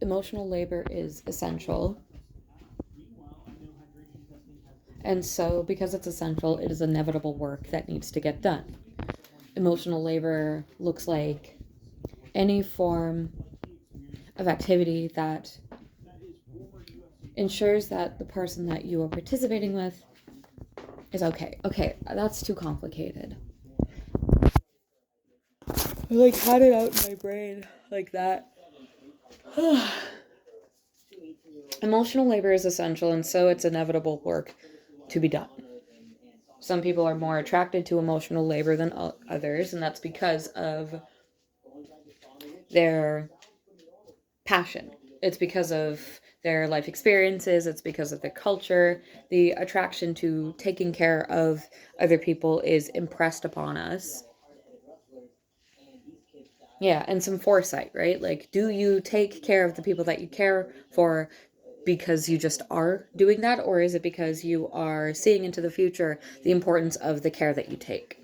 emotional labor is essential. And so, because it's essential, it is inevitable work that needs to get done. Emotional labor looks like any form of activity that ensures that the person that you are participating with is okay. Okay, that's too complicated. I had it out in my brain like that. Emotional labor is essential, and so it's inevitable work to be done. Some people are more attracted to emotional labor than others, and that's because of their passion. It's because of their life experiences, it's because of their culture. The attraction to taking care of other people is impressed upon us. Yeah, and some foresight, right? Like, do you take care of the people that you care for because you just are doing that, or is it because you are seeing into the future the importance of the care that you take?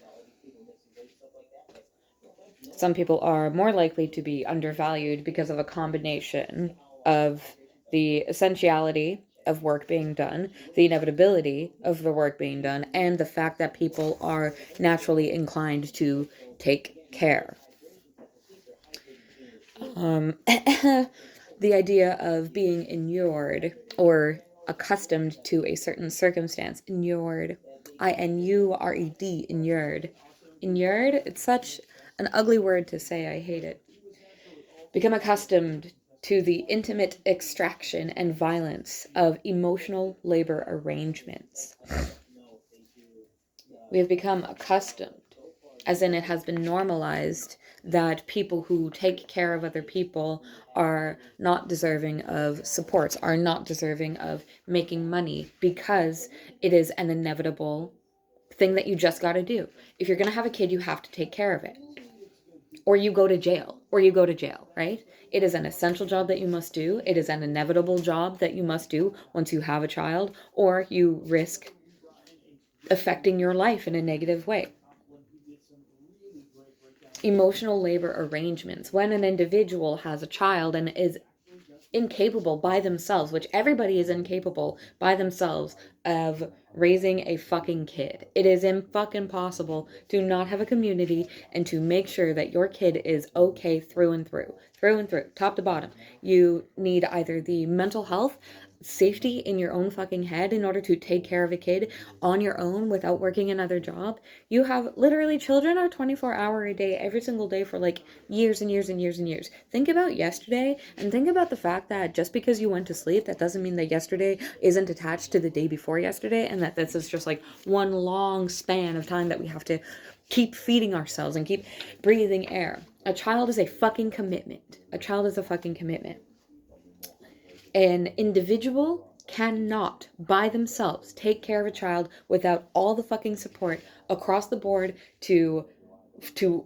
Some people are more likely to be undervalued because of a combination of the essentiality of work being done, the inevitability of the work being done, and the fact that people are naturally inclined to take care. The idea of being inured or accustomed to a certain circumstance. Inured. I-N-U-R-E-D. Inured. Inured? It's such an ugly word to say. I hate it. Become accustomed to the intimate extraction and violence of emotional labor arrangements. We have become accustomed, as in it has been normalized, that people who take care of other people are not deserving of supports, are not deserving of making money, because it is an inevitable thing that you just got to do. If you're going to have a kid, you have to take care of it. Or you go to jail. Right? It is an essential job that you must do. It is an inevitable job that you must do once you have a child, or you risk affecting your life in a negative way. Emotional labor arrangements. When an individual has a child and is incapable by themselves, which everybody is incapable by themselves of raising a fucking kid. It is fucking possible to not have a community and to make sure that your kid is okay through and through, top to bottom. You need either the mental health safety in your own fucking head in order to take care of a kid on your own without working another job. You have literally, children are 24-hour a day every single day for like years and years and years and years. Think about yesterday, and think about the fact that just because you went to sleep, that doesn't mean that yesterday isn't attached to the day before yesterday, and that this is just like one long span of time that we have to keep feeding ourselves and keep breathing air. A child is a fucking commitment. An individual cannot by themselves take care of a child without all the fucking support across the board to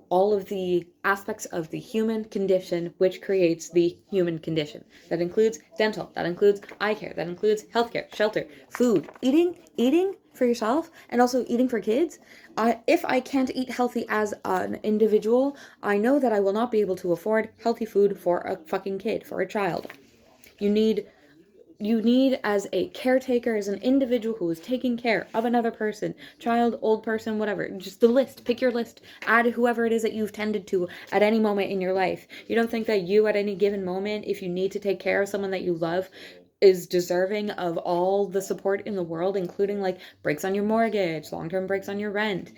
all of the aspects of the human condition, which creates the human condition. That includes dental, that includes eye care, that includes healthcare, shelter, food, eating for yourself, and also eating for kids. If I can't eat healthy as an individual, I know that I will not be able to afford healthy food for a fucking kid, for a child. You need as a caretaker, as an individual who is taking care of another person, child, old person, whatever, just the list, pick your list, add whoever it is that you've tended to at any moment in your life. You don't think that you at any given moment, if you need to take care of someone that you love, is deserving of all the support in the world, including like breaks on your mortgage, long-term breaks on your rent,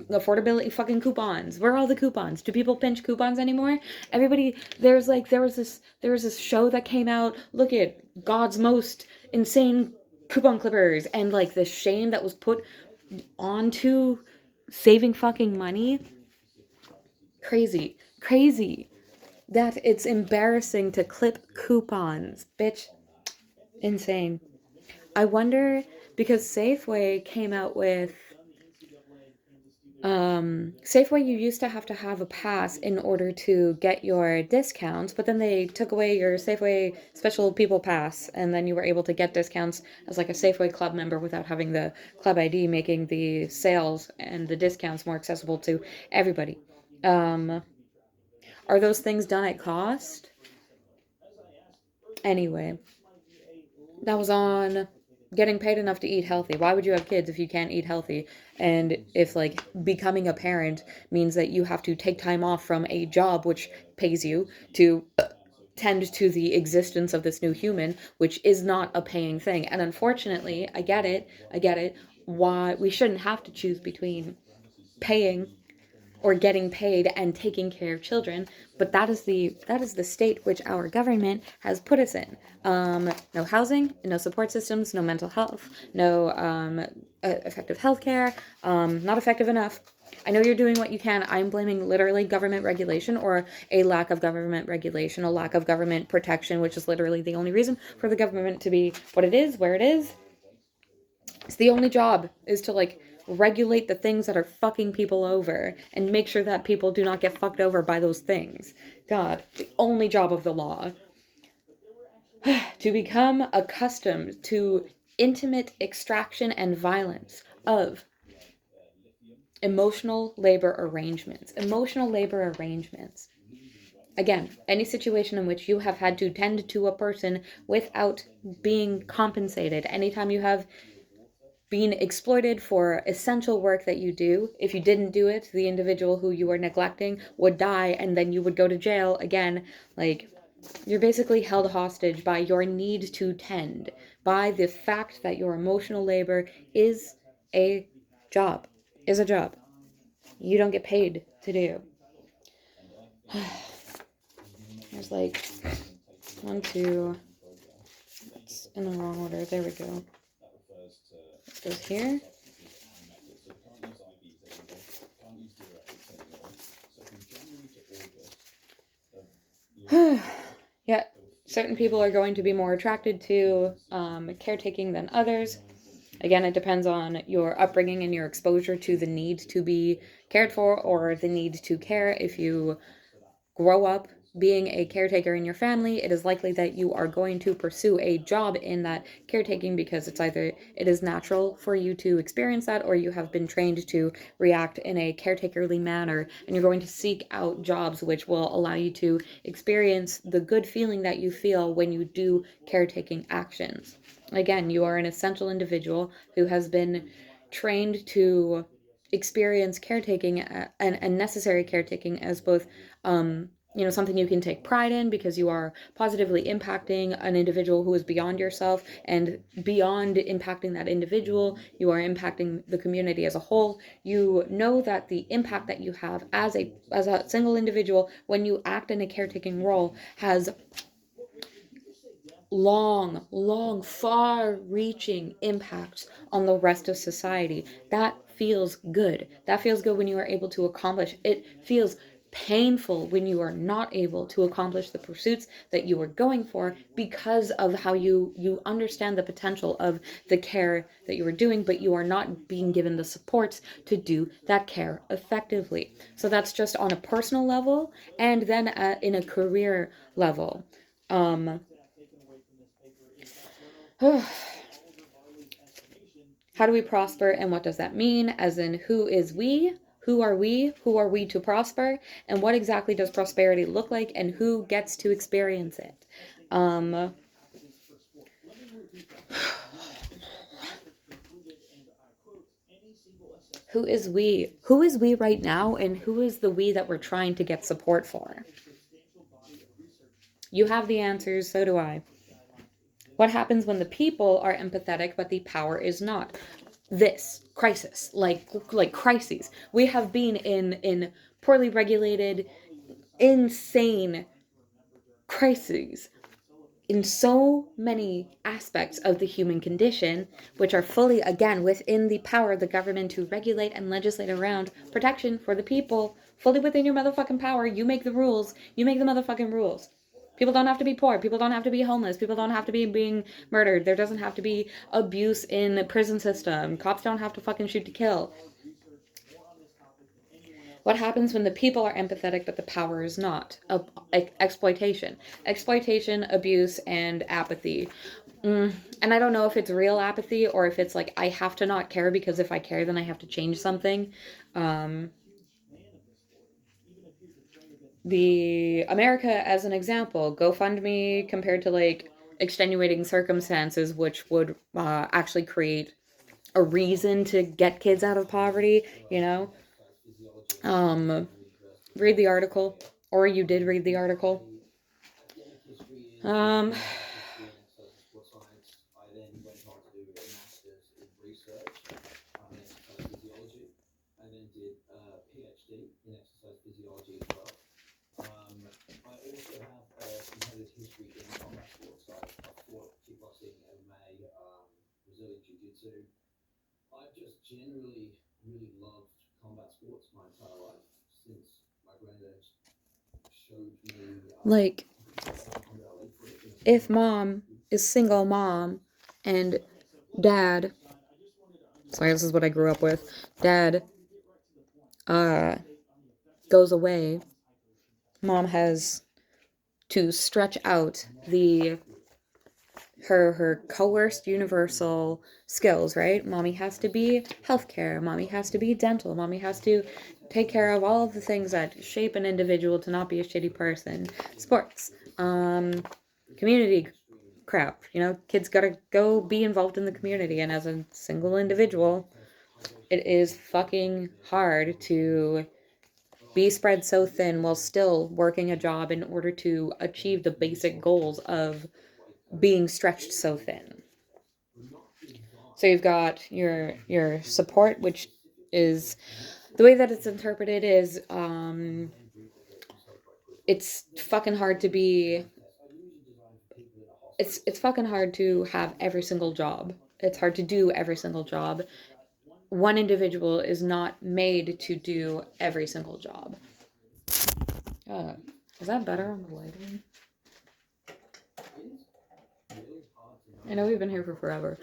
affordability fucking coupons. Where are all the coupons? Do people pinch coupons anymore? Everybody, there was this show that came out, look at God's most insane coupon clippers, and like the shame that was put onto saving fucking money. Crazy that it's embarrassing to clip coupons, bitch. Insane. I wonder, because Safeway came out with Safeway, you used to have a pass in order to get your discounts, but then they took away your Safeway special people pass, and then you were able to get discounts as like a Safeway club member without having the club ID, making the sales and the discounts more accessible to everybody. Are those things done at cost? Anyway, that was on getting paid enough to eat healthy. Why would you have kids if you can't eat healthy? And if like becoming a parent means that you have to take time off from a job which pays you to tend to the existence of this new human, which is not a paying thing. And unfortunately, I get it, why we shouldn't have to choose between paying or getting paid and taking care of children, but that is the state which our government has put us in. No housing, no support systems, no mental health, no effective healthcare, not effective enough. I know you're doing what you can. I'm blaming literally government regulation or a lack of government regulation, a lack of government protection, which is literally the only reason for the government to be what it is, where it is. It's the only job is to like regulate the things that are fucking people over and make sure that people do not get fucked over by those things. God, the only job of the law. To become accustomed to intimate extraction and violence of emotional labor arrangements. Emotional labor arrangements. Again, any situation in which you have had to tend to a person without being compensated, anytime you have being exploited for essential work that you do. If you didn't do it, the individual who you were neglecting would die and then you would go to jail again. Like, you're basically held hostage by your need to tend, by the fact that your emotional labor is a job, is a job. You don't get paid to do. There's like one, two, it's in the wrong order. There we go. This goes here. Yeah, certain people are going to be more attracted to caretaking than others. Again, it depends on your upbringing and your exposure to the need to be cared for or the need to care. If you grow up being a caretaker in your family, it is likely that you are going to pursue a job in that caretaking because it's either it is natural for you to experience that or you have been trained to react in a caretakerly manner, and you're going to seek out jobs which will allow you to experience the good feeling that you feel when you do caretaking actions. Again, you are an essential individual who has been trained to experience caretaking and necessary caretaking as both something you can take pride in because you are positively impacting an individual who is beyond yourself, and beyond impacting that individual, you are impacting the community as a whole. You know that the impact that you have as a single individual when you act in a caretaking role has long, far reaching impacts on the rest of society. That feels good. That feels good when you are able to accomplish. It feels painful when you are not able to accomplish the pursuits that you were going for because of how you understand the potential of the care that you were doing, but you are not being given the supports to do that care effectively. So that's just on a personal level, and then in a career level. um How do we prosper and what does that mean? As in, who is we? Who are we? Who are we to prosper? And what exactly does prosperity look like and who gets to experience it? Um, who is we? Who is we right now and who is the we that we're trying to get support for? You have the answers, so do I. What happens when the people are empathetic but the power is not? This crisis, like crises. We have been in poorly regulated, insane crises in so many aspects of the human condition, which are fully, again, within the power of the government to regulate and legislate around protection for the people, fully within your motherfucking power. You make the rules. You make the motherfucking rules. People don't have to be poor. People don't have to be homeless. People don't have to be being murdered. There doesn't have to be abuse in the prison system. Cops don't have to fucking shoot to kill. What happens when the people are empathetic but the power is not? Exploitation. Exploitation, abuse, and apathy. And I don't know if it's real apathy or if it's like I have to not care because if I care then I have to change something. Um, the America as an example, GoFundMe compared to like extenuating circumstances, which would actually create a reason to get kids out of poverty, you know. Um, read the article, or you did read the article. Um, like, if mom is single mom and dad, sorry, this is what I grew up with, dad uh, goes away, mom has to stretch out the her coerced universal skills, right? Mommy has to be healthcare, mommy has to be dental, mommy has to take care of all of the things that shape an individual to not be a shitty person. Sports, community crap, you know, kids gotta go be involved in the community, and as a single individual, it is fucking hard to be spread so thin while still working a job in order to achieve the basic goals of being stretched so thin. So you've got your support, which is the way that it's interpreted is it's fucking hard to be it's fucking hard to have every single job. It's hard to do every single job. One individual is not made to do every single job. Uh, is that better on the lighting? I know we've been here for forever.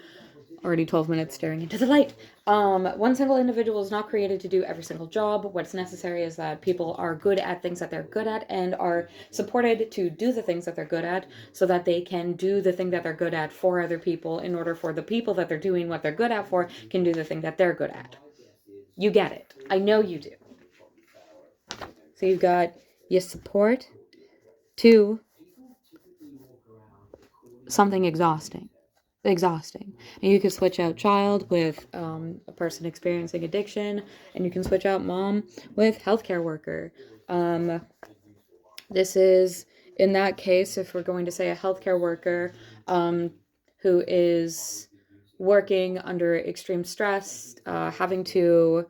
Already 12 minutes staring into the light. One single individual is not created to do every single job. What's necessary is that people are good at things that they're good at and are supported to do the things that they're good at so that they can do the thing that they're good at for other people in order for the people that they're doing what they're good at for can do the thing that they're good at. You get it. I know you do. So you've got your support to something exhausting. And you can switch out child with a person experiencing addiction, and you can switch out mom with healthcare worker. This is, in that case, if we're going to say a healthcare worker who is working under extreme stress, having to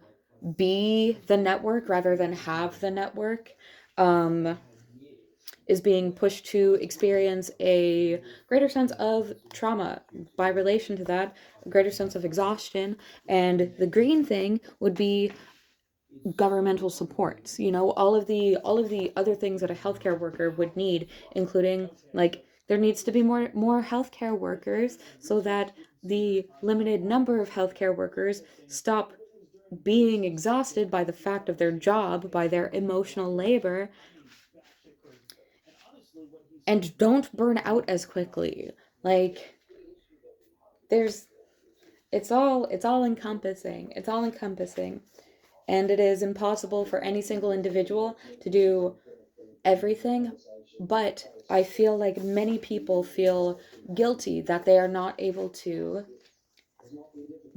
be the network rather than have the network, is being pushed to experience a greater sense of trauma by relation to that, a greater sense of exhaustion. And the green thing would be governmental supports, you know, all of the other things that a healthcare worker would need, including like there needs to be more healthcare workers so that the limited number of healthcare workers stop being exhausted by the fact of their job, by their emotional labor, and don't burn out as quickly. Like there's it's all encompassing. It's all encompassing. And it is impossible for any single individual to do everything, but I feel like many people feel guilty that they are not able to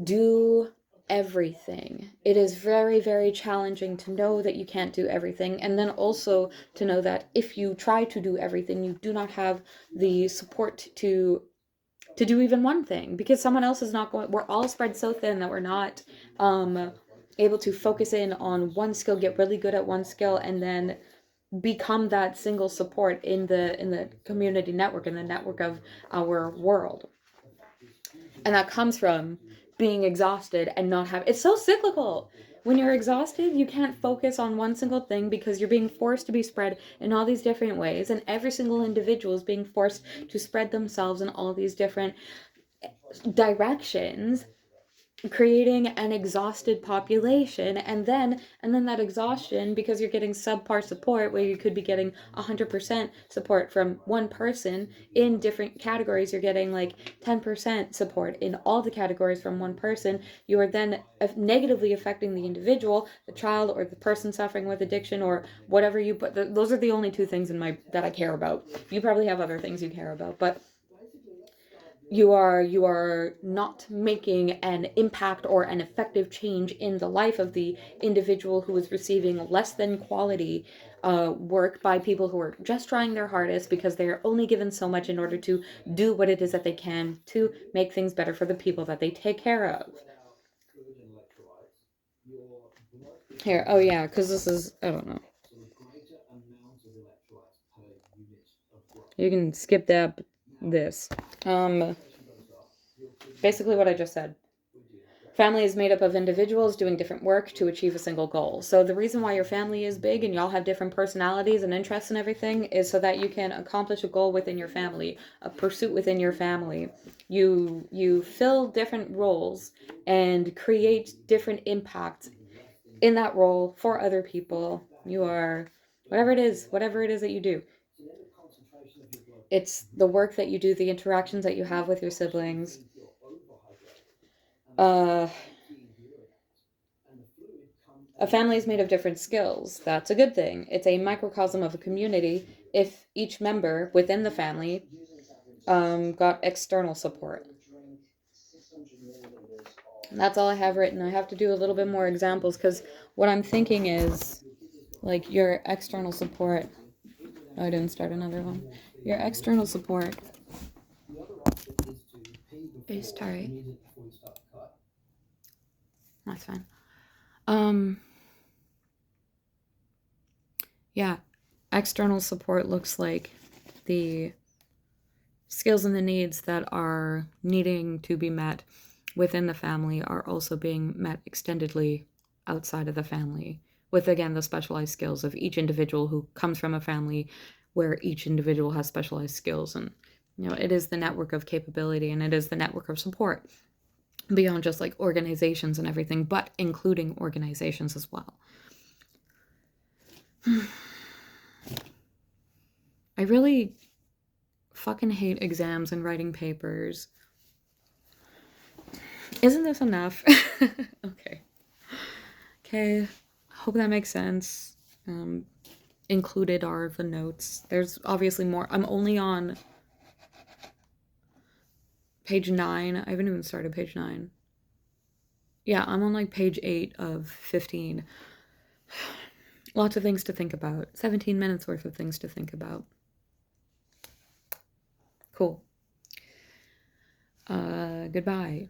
do everything. It is very, very challenging to know that you can't do everything, and then also to know that if you try to do everything, you do not have the support to do even one thing because someone else is not going. We're all spread so thin that we're not able to focus in on one skill, get really good at one skill, and then become that single support in the community network, in the network of our world. And that comes from being exhausted and not have it's so cyclical. When you're exhausted, you can't focus on one single thing because you're being forced to be spread in all these different ways, and every single individual is being forced to spread themselves in all these different directions. creating an exhausted population, and then that exhaustion, because you're getting subpar support where you could be getting 100% support from one person in different categories, you're getting like 10% support in all the categories from one person. You are then negatively affecting the individual, the child, or the person suffering with addiction, or whatever you put. Those are the only two things in my that I care about. You probably have other things you care about, but you are not making an impact or an effective change in the life of the individual who is receiving less than quality work by people who are just trying their hardest because they are only given so much in order to do what it is that they can to make things better for the people that they take care of. Here, oh yeah, because this is, I don't know. You can skip that, this. Basically what I just said. Family is made up of individuals doing different work to achieve a single goal. So the reason why your family is big and y'all have different personalities and interests and everything is so that you can accomplish a goal within your family, a pursuit within your family. You fill different roles and create different impacts in that role for other people. You are whatever it is that you do. It's the work that you do, the interactions that you have with your siblings. Uh A family is made of different skills. That's a good thing. It's a microcosm of a community if each member within the family got external support. And that's all I have written. I have to do a little bit more examples because what I'm thinking is like your external support. Oh, I didn't start another one. Your external support is sorry. That's fine. Yeah, external support looks like the skills and the needs that are needing to be met within the family are also being met extendedly outside of the family, with again the specialized skills of each individual who comes from a family where each individual has specialized skills. And it is the network of capability, and it is the network of support beyond just like organizations and everything, but including organizations as well. I really fucking hate exams and writing papers. Isn't this enough? Okay. Okay. Hope that makes sense. Included are the notes. There's obviously more. I'm only on page 9. I haven't even started page 9. Yeah, I'm on like page 8 of 15. Lots of things to think about. 17 minutes worth of things to think about. Cool. Goodbye.